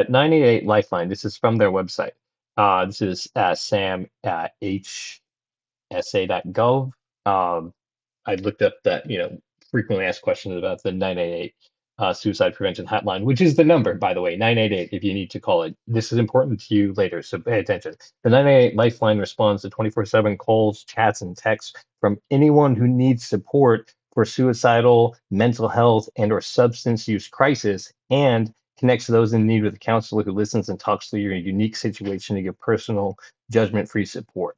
the 988 Lifeline. This is from their website. This is Sam at hsa.gov. I looked up that, frequently asked questions about the 988 suicide prevention hotline, which is the number, by the way, 988 if you need to call it. This is important to you later, so pay attention. The 988 Lifeline responds to 24/7 calls, chats, and texts from anyone who needs support for suicidal, mental health, and/or substance use crisis, and connects those in need with a counselor who listens and talks through your unique situation to give personal, judgment-free support.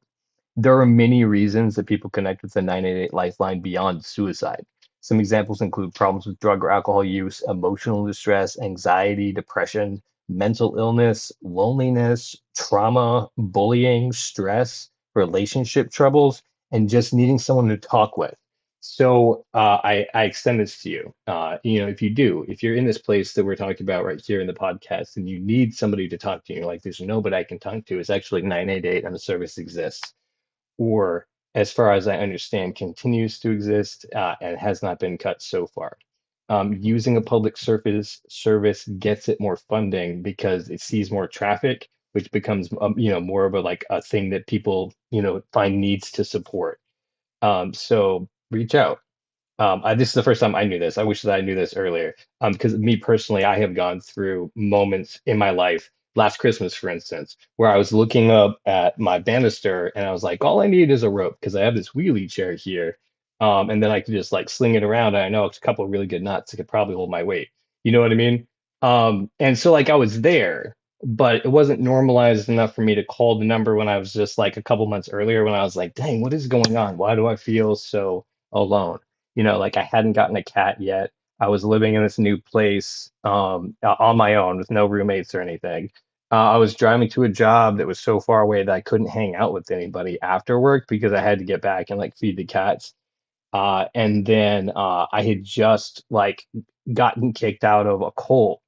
There are many reasons that people connect with the 988 Lifeline beyond suicide. Some examples include problems with drug or alcohol use, emotional distress, anxiety, depression, mental illness, loneliness, trauma, bullying, stress, relationship troubles, and just needing someone to talk with. So I extend this to you. If you're in this place that we're talking about right here in the podcast and you need somebody to talk to, you're like, there's nobody I can talk to, it's actually 988 and the service exists, or as far as I understand, continues to exist and has not been cut so far. Using a public service gets it more funding because it sees more traffic, which becomes more of a like a thing that people find needs to support. So reach out. This is the first time I knew this. I wish that I knew this earlier. Because me personally, I have gone through moments in my life, last Christmas, for instance, where I was looking up at my banister and I was like, all I need is a rope because I have this wheelie chair here. And then I could just like sling it around. And I know a couple of really good knots that could probably hold my weight. You know what I mean? And so like I was there, but it wasn't normalized enough for me to call the number when I was just like a couple months earlier when I was like, dang, what is going on? Why do I feel so alone? Like I hadn't gotten a cat yet. I was living in this new place on my own with no roommates or anything. I was driving to a job that was so far away that I couldn't hang out with anybody after work because I had to get back and like feed the cats. And then I had just like gotten kicked out of a cult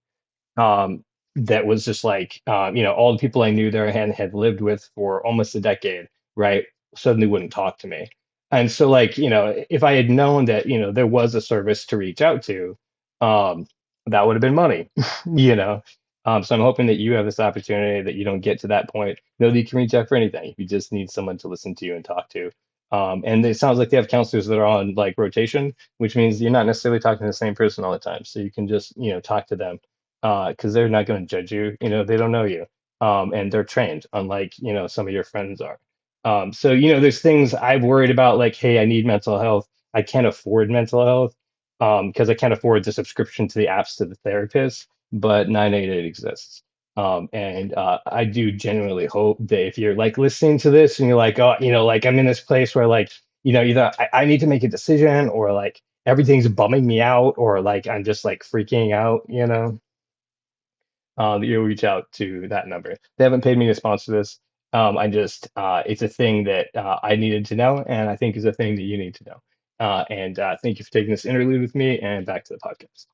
um, that was just like, all the people I knew there and had lived with for almost a decade, right, suddenly wouldn't talk to me. And so, like, if I had known that, there was a service to reach out to, um, that would have been money, you know. So I'm hoping that you have this opportunity, that you don't get to that point. Know that you can reach out for anything. You just need someone to listen to you and talk to. And it sounds like they have counselors that are on like rotation, which means you're not necessarily talking to the same person all the time. So you can just, talk to them because they're not going to judge you. They don't know you, and they're trained, unlike some of your friends are. So there's things I've worried about, like, hey, I need mental health. I can't afford mental health because I can't afford the subscription to the apps to the therapist. But 988 exists. And I do genuinely hope that if you're like listening to this and you're like, oh, like I'm in this place where like, either I need to make a decision or like everything's bumming me out or like I'm just like freaking out, you'll reach out to that number. They haven't paid me to sponsor this. I just, it's a thing that I needed to know, and I think is a thing that you need to know. And thank you for taking this interlude with me, and back to the podcast.